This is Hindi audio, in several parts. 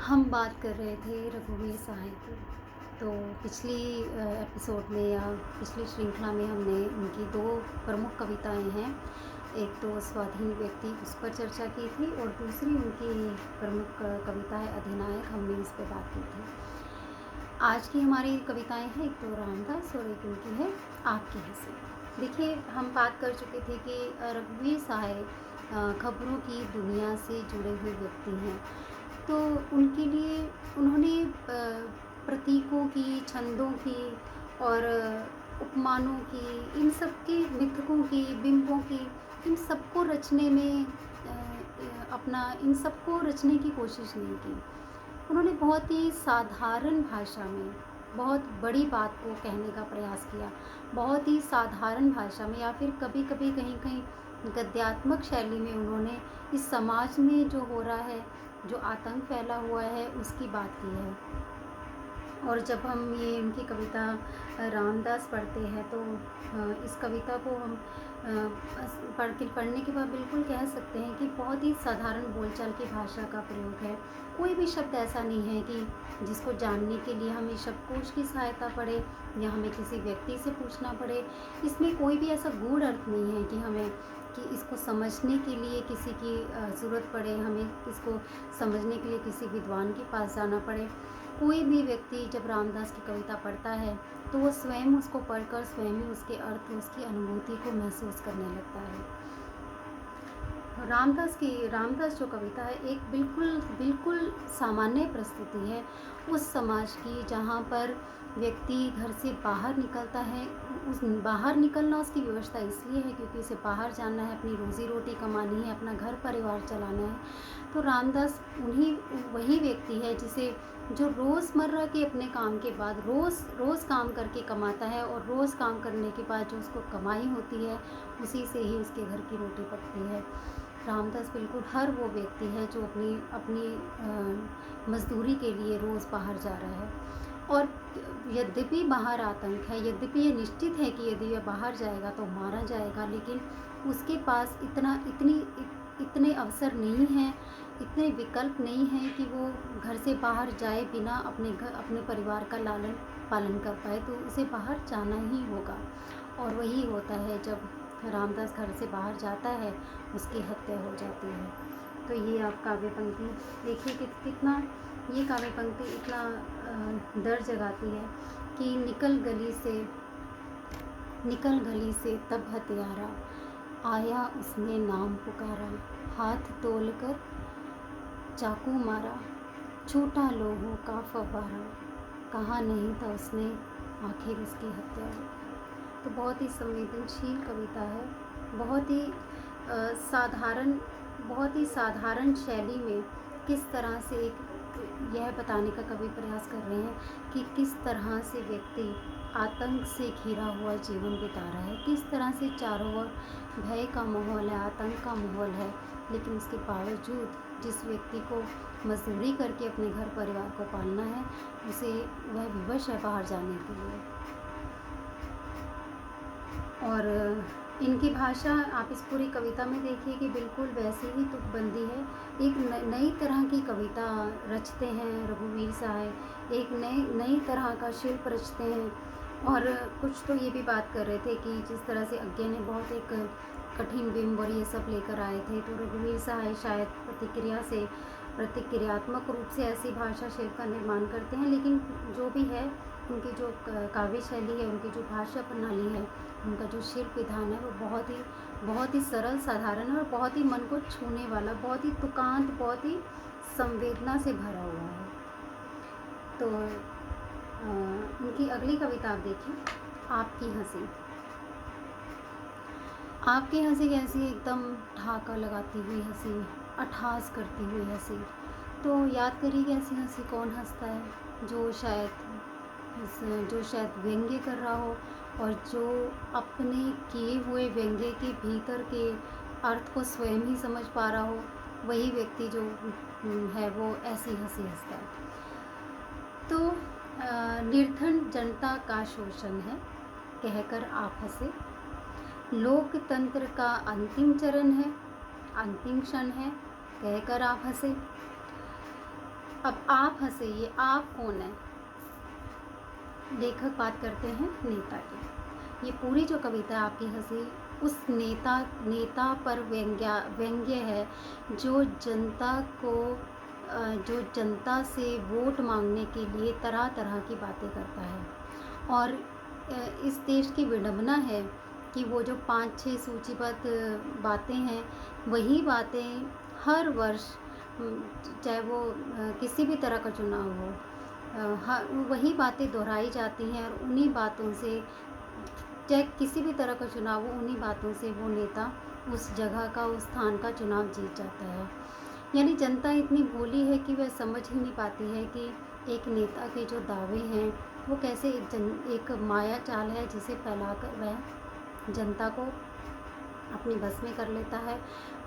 हम बात कर रहे थे रघुवीर सहाय की। तो पिछली एपिसोड में या पिछली श्रृंखला में हमने उनकी 2 प्रमुख कविताएँ हैं। एक तो स्वाधीन व्यक्ति उस पर चर्चा की थी और दूसरी उनकी प्रमुख कविता है अधिनायक, हमने इस पे बात की थी। आज की हमारी कविताएँ हैं, एक तो रामदास और एक उनकी है आपकी हँसी। देखिए, हम बात कर चुके थे कि रघुवीर सहाय खबरों की दुनिया से जुड़े हुए व्यक्ति हैं। तो उनके लिए उन्होंने प्रतीकों की, छंदों की और उपमानों की, इन सब के मिथकों की, बिंबों की, इन सबको रचने में अपना इन सबको रचने की कोशिश नहीं की। उन्होंने बहुत ही साधारण भाषा में बहुत बड़ी बात को कहने का प्रयास किया। बहुत ही साधारण भाषा में या फिर कभी-कभी कहीं-कहीं गद्यात्मक शैली में उन्होंने इस समाज में जो हो रहा है, जो आतंक फैला हुआ है, उसकी बात की है। और जब हम ये इनकी कविता रामदास पढ़ते हैं तो इस कविता को हम पढ़ने के बाद बिल्कुल कह सकते हैं कि बहुत ही साधारण बोलचाल की भाषा का प्रयोग है। कोई भी शब्द ऐसा नहीं है कि जिसको जानने के लिए हमें शब्दकोश की सहायता पड़े या हमें किसी व्यक्ति से पूछना पड़े। इसमें कोई भी ऐसा गूढ़ अर्थ नहीं है कि इसको समझने के लिए किसी की ज़रूरत पड़े, हमें इसको समझने के लिए किसी विद्वान के पास जाना पड़े। कोई भी व्यक्ति जब रामदास की कविता पढ़ता है तो वो स्वयं उसको पढ़कर स्वयं ही उसके अर्थ, उसकी अनुभूति को महसूस करने लगता है। रामदास जो कविता है एक बिल्कुल सामान्य प्रस्तुति है उस समाज की जहाँ पर व्यक्ति घर से बाहर निकलता है। उस बाहर निकलना उसकी व्यवस्था इसलिए है क्योंकि उसे बाहर जाना है, अपनी रोज़ी रोटी कमानी है, अपना घर परिवार चलाना है। तो रामदास वही व्यक्ति है जो रोज़मर्रा के अपने काम के बाद रोज़ काम करके कमाता है और रोज़ काम करने के बाद जो उसको कमाई होती है उसी से ही उसके घर की रोटी पकती है। रामदास बिल्कुल हर वो व्यक्ति है जो अपनी अपनी मज़दूरी के लिए रोज़ बाहर जा रहा है। और यद्यपि बाहर आतंक है, यद्यपि ये निश्चित है कि यदि वह बाहर जाएगा तो मारा जाएगा, लेकिन उसके पास इतने अवसर नहीं हैं, इतने विकल्प नहीं हैं कि वो घर से बाहर जाए बिना अपने परिवार का लालन पालन कर पाए। तो उसे बाहर जाना ही होगा और वही होता है जब रामदास घर से बाहर जाता है, उसकी हत्या हो जाती है। तो ये आप काव्य पंक्ति देखिए कि कितना ये काव्य पंक्ति इतना दर्द जगाती है कि निकल गली से तब हत्यारा, आया उसने नाम पुकारा, हाथ तोलकर चाकू मारा, छूटा लोगों का फव्वारा, कहा नहीं था उसने आखिर उसकी हत्या हो। तो बहुत ही संवेदनशील कविता है। बहुत ही साधारण शैली में किस तरह से यह बताने का कवि प्रयास कर रहे हैं कि किस तरह से व्यक्ति आतंक से घिरा हुआ जीवन बिता रहा है, किस तरह से चारों ओर भय का माहौल है, आतंक का माहौल है, लेकिन इसके बावजूद जिस व्यक्ति को मजदूरी करके अपने घर परिवार को पालना है, उसे वह विवश है बाहर जाने के लिए। और इनकी भाषा आप इस पूरी कविता में देखिए कि बिल्कुल वैसी ही तुकबंदी है। एक नई तरह की कविता रचते हैं रघुवीर सहाय, एक नई तरह का शिल्प रचते हैं। और कुछ तो ये भी बात कर रहे थे कि जिस तरह से अज्ञे ने बहुत एक कठिन बिंब और ये सब लेकर आए थे, तो रघुवीर सहाय शायद प्रतिक्रियात्मक रूप से ऐसी भाषा शिल्प का निर्माण करते हैं। लेकिन जो भी है, उनकी जो काव्य शैली है, उनकी जो भाषा प्रणाली है, उनका जो शिल्प विधान है, वो बहुत ही सरल साधारण है और बहुत ही मन को छूने वाला, बहुत ही तुकांत, बहुत ही संवेदना से भरा हुआ है। तो उनकी अगली कविता आप देखिए, आपकी हंसी। आपकी हंसी कैसी, एकदम ठहाका लगाती हुई हंसी, अट्टहास करती हुई हंसी। तो याद करिए कैसी हंसी, कौन हंसता है जो शायद व्यंग्य कर रहा हो और जो अपने किए हुए व्यंग्य के भीतर के अर्थ को स्वयं ही समझ पा रहा हो, वही व्यक्ति जो है वो ऐसी हंसी हंसता है। तो निर्धन जनता का शोषण है कहकर आप हंसे, लोकतंत्र का अंतिम चरण है, अंतिम क्षण है कहकर आप हंसे, अब आप हंसे, ये आप कौन है? लेखक बात करते हैं नेता की। ये पूरी जो कविता है आपकी हंसी उस नेता पर व्यंग्य है, जो जनता को जो जनता से वोट मांगने के लिए तरह तरह की बातें करता है। और इस देश की विडंबना है कि वो जो 5-6 सूचीबद्ध बातें हैं, वही बातें हर वर्ष, चाहे वो किसी भी तरह का चुनाव हो, वही बातें दोहराई जाती हैं और उन्हीं बातों से, चाहे किसी भी तरह का चुनाव हो, उन्हीं बातों से वो नेता उस जगह का, उस स्थान का चुनाव जीत जाता है। यानी जनता इतनी भोली है कि वह समझ ही नहीं पाती है कि एक नेता के जो दावे हैं वो कैसे एक माया जाल है, जिसे फैलाकर वह जनता को अपनी बस में कर लेता है,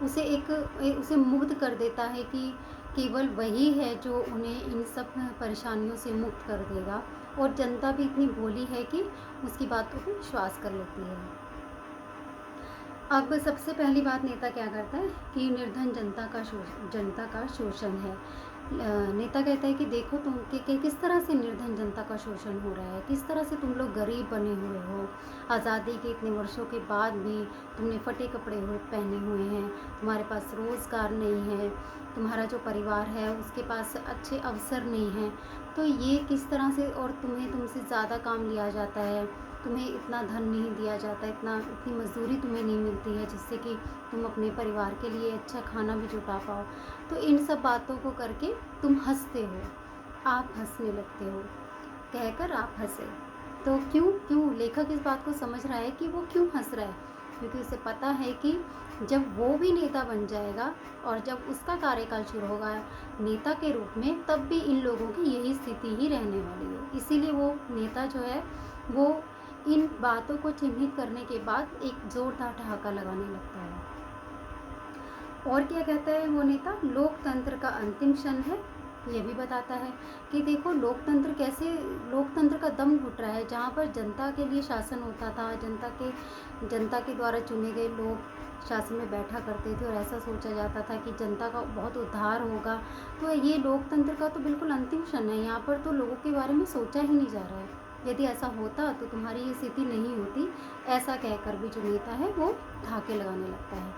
उसे मुग्ध कर देता है कि केवल वही है जो उन्हें इन सब परेशानियों से मुक्त कर देगा। और जनता भी इतनी भोली है कि उसकी बातों को विश्वास कर लेती है। अब सबसे पहली बात नेता क्या करता है कि निर्धन जनता का शोषण है। नेता कहता है कि देखो तुम कि किस तरह से निर्धन जनता का शोषण हो रहा है, किस तरह से तुम लोग गरीब बने हुए हो। आज़ादी के इतने वर्षों के बाद भी तुमने फटे कपड़े पहने हुए हैं, तुम्हारे पास रोज़गार नहीं है, तुम्हारा जो परिवार है उसके पास अच्छे अवसर नहीं हैं। तो ये किस तरह से, और तुमसे ज़्यादा काम लिया जाता है, तुम्हें इतना धन नहीं दिया जाता, इतनी मजदूरी तुम्हें नहीं मिलती है जिससे कि तुम अपने परिवार के लिए अच्छा खाना भी जुटा पाओ। तो इन सब बातों को करके तुम हंसते हो, आप हंसने लगते हो, कहकर आप हंसे। तो क्यों लेखक इस बात को समझ रहा है कि वो क्यों हंस रहा है, क्योंकि उसे पता है कि जब वो भी नेता बन जाएगा और जब उसका कार्यकाल शुरू होगा नेता के रूप में, तब भी इन लोगों की यही स्थिति ही रहने वाली है। इसीलिए वो नेता जो है वो इन बातों को चिन्हित करने के बाद एक जोरदार ठहाका लगाने लगता है। और क्या कहता है वो नेता? लोकतंत्र का अंतिम क्षण है, ये भी बताता है कि देखो लोकतंत्र का दम घुट रहा है। जहाँ पर जनता के लिए शासन होता था, जनता के द्वारा चुने गए लोग शासन में बैठा करते थे और ऐसा सोचा जाता था कि जनता का बहुत उद्धार होगा, तो ये लोकतंत्र का तो बिल्कुल अंतिम क्षण है। यहाँ पर तो लोगों के बारे में सोचा ही नहीं जा रहा है। यदि ऐसा होता तो तुम्हारी ये स्थिति नहीं होती, ऐसा कहकर भी जो नेता है वो ठहाके लगाने लगता है।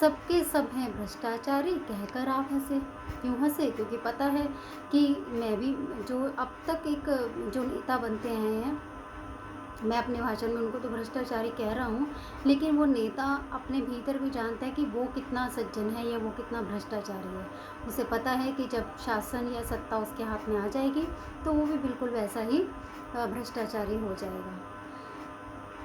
सबके सब हैं भ्रष्टाचारी, कहकर आप हंसे। क्यों हंसे? क्योंकि पता है कि मैं भी, जो अब तक जो नेता बनते आए हैं, मैं अपने भाषण में उनको तो भ्रष्टाचारी कह रहा हूँ, लेकिन वो नेता अपने भीतर भी जानता है कि वो कितना सज्जन है या वो कितना भ्रष्टाचारी है। उसे पता है कि जब शासन या सत्ता उसके हाथ में आ जाएगी तो वो भी बिल्कुल वैसा ही भ्रष्टाचारी हो जाएगा।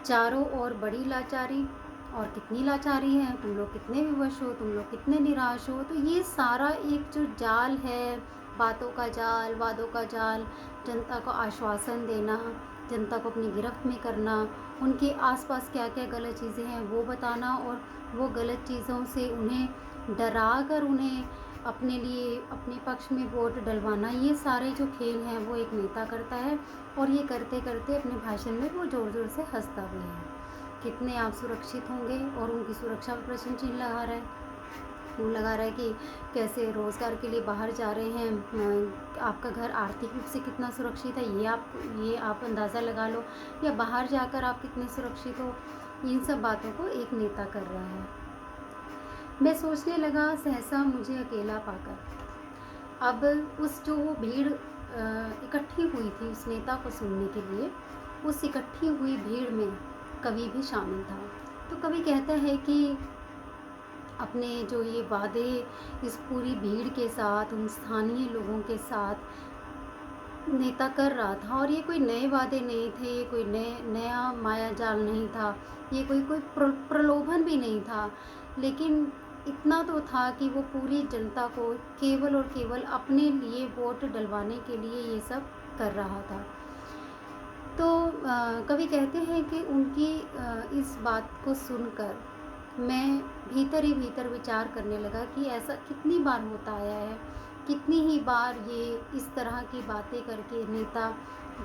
चारों ओर बड़ी लाचारी, और कितनी लाचारी है, तुम लोग कितने विवश हो, तुम लोग कितने निराश हो। तो ये सारा एक जो जाल है, बातों का जाल, वादों का जाल, जनता को आश्वासन देना, जनता को अपनी गिरफ्त में करना, उनके आसपास क्या क्या गलत चीज़ें हैं वो बताना, और वो गलत चीज़ों से उन्हें डरा कर उन्हें अपने लिए, अपने पक्ष में वोट डलवाना, ये सारे जो खेल हैं वो एक नेता करता है। और ये करते करते अपने भाषण में वो ज़ोर ज़ोर से हंसता भी है। कितने आप सुरक्षित होंगे, और उनकी सुरक्षा पर प्रश्न चिन्ह लगा रहा है। वो लगा रहा है कि कैसे रोज़गार के लिए बाहर जा रहे हैं, आपका घर आर्थिक रूप से कितना सुरक्षित है ये आप अंदाज़ा लगा लो, या बाहर जाकर आप कितने सुरक्षित हो। इन सब बातों को एक नेता कर रहा है। मैं सोचने लगा सहसा मुझे अकेला पाकर। अब उस जो वो भीड़ इकट्ठी हुई थी उस नेता को सुनने के लिए, उस इकट्ठी हुई भीड़ में कवि भी शामिल था। तो कवि कहता है कि अपने जो ये वादे इस पूरी भीड़ के साथ, उन स्थानीय लोगों के साथ नेता कर रहा था, और ये कोई नए वादे नहीं थे, ये कोई नया माया जाल नहीं था, ये कोई प्रलोभन भी नहीं था, लेकिन इतना तो था कि वो पूरी जनता को केवल और केवल अपने लिए वोट डलवाने के लिए ये सब कर रहा था। तो कवि कहते हैं कि उनकी इस बात को सुनकर मैं भीतर ही भीतर विचार करने लगा कि ऐसा कितनी बार होता आया है, कितनी ही बार ये इस तरह की बातें करके नेता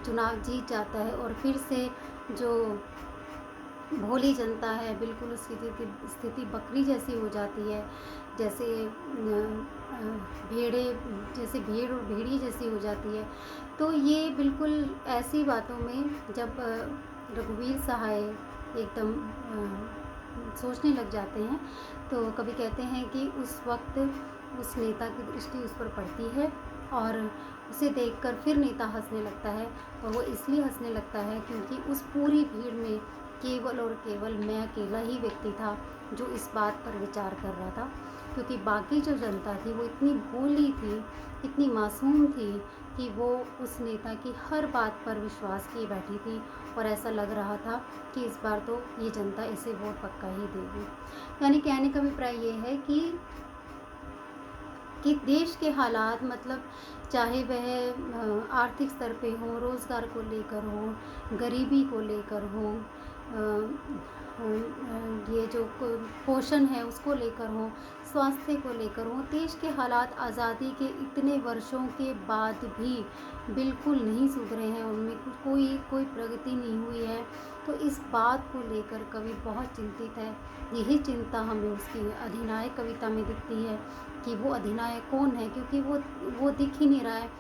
चुनाव जीत जाता है और फिर से जो भोली जनता है, बिल्कुल उसकी स्थिति बकरी जैसी हो जाती है। जैसे भेड़े जैसे भेड़ और भेड़िए जैसी हो जाती है। तो ये बिल्कुल ऐसी बातों में जब रघुवीर सहाय एकदम सोचने लग जाते हैं, तो कभी कहते हैं कि उस वक़्त उस नेता की दृष्टि उस पर पड़ती है और उसे देखकर फिर नेता हँसने लगता है। और वो इसलिए हँसने लगता है क्योंकि उस पूरी भीड़ में केवल और केवल मैं अकेला ही व्यक्ति था जो इस बात पर विचार कर रहा था, क्योंकि बाकी जो जनता थी वो इतनी भोली थी, इतनी मासूम थी कि वो उस नेता की हर बात पर विश्वास किए बैठी थी और ऐसा लग रहा था कि इस बार तो ये जनता इसे वोट पक्का ही देगी। यानी कहने का अभिप्राय ये है कि देश के हालात, मतलब चाहे वह आर्थिक स्तर पे हो, रोज़गार को लेकर हो, गरीबी को लेकर हो, ये जो पोषण है उसको लेकर हो, स्वास्थ्य को लेकर हो, देश के हालात आज़ादी के इतने वर्षों के बाद भी बिल्कुल नहीं सुधरे हैं, उनमें कोई प्रगति नहीं हुई है। तो इस बात को लेकर कवि बहुत चिंतित है। यही चिंता हमें उसकी अधिनायक कविता में दिखती है कि वो अधिनायक कौन है, क्योंकि वो दिख ही नहीं रहा है।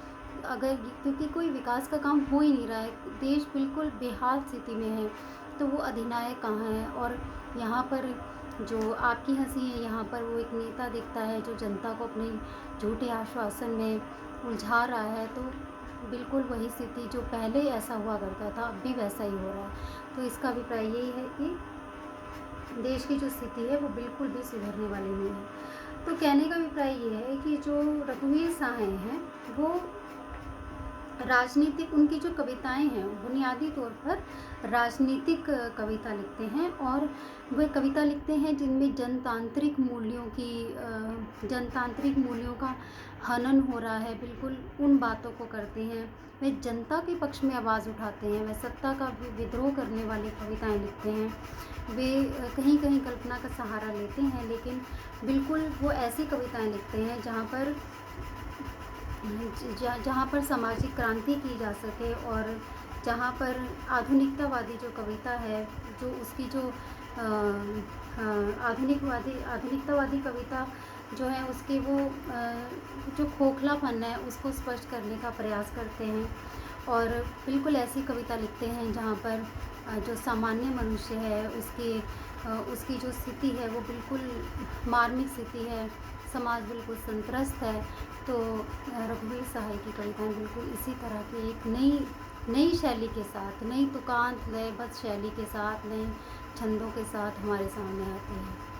क्योंकि कोई विकास का काम हो ही नहीं रहा है, देश बिल्कुल बेहाल स्थिति में है, तो वो अधिनायक कहाँ है। और यहाँ पर जो आपकी हंसी है, यहाँ पर वो एक नेता दिखता है जो जनता को अपने झूठे आश्वासन में उलझा रहा है। तो बिल्कुल वही स्थिति जो पहले ऐसा हुआ करता था अब भी वैसा ही हो रहा है। तो इसका अभिप्राय यही है कि देश की जो स्थिति है वो बिल्कुल भी सुधरने वाली नहीं है। तो कहने का अभिप्राय ये है कि जो रघुवीर सहाय हैं वो राजनीतिक, उनकी जो कविताएं हैं बुनियादी तौर पर राजनीतिक कविता लिखते हैं, और वे कविता लिखते हैं जिनमें जनतांत्रिक मूल्यों का हनन हो रहा है। बिल्कुल उन बातों को करते हैं, वे जनता के पक्ष में आवाज़ उठाते हैं, वे सत्ता का विद्रोह करने वाली कविताएं लिखते हैं। वे कहीं कहीं कल्पना का सहारा लेते हैं, लेकिन बिल्कुल वो ऐसी कविताएं लिखते हैं जहाँ पर सामाजिक क्रांति की जा सके, और जहाँ पर आधुनिकतावादी जो कविता है, जो उसकी जो आधुनिकतावादी कविता जो है उसके वो जो खोखलापन है उसको स्पष्ट करने का प्रयास करते हैं। और बिल्कुल ऐसी कविता लिखते हैं जहाँ पर जो सामान्य मनुष्य है उसकी जो स्थिति है वो बिल्कुल मार्मिक स्थिति है, समाज बिल्कुल संत्रस्त है। तो रघुवीर सहाय की कविताएं बिल्कुल इसी तरह की एक नई शैली के साथ, नई तुकांत लयबद्ध शैली के साथ, नए छंदों के साथ हमारे सामने आती हैं।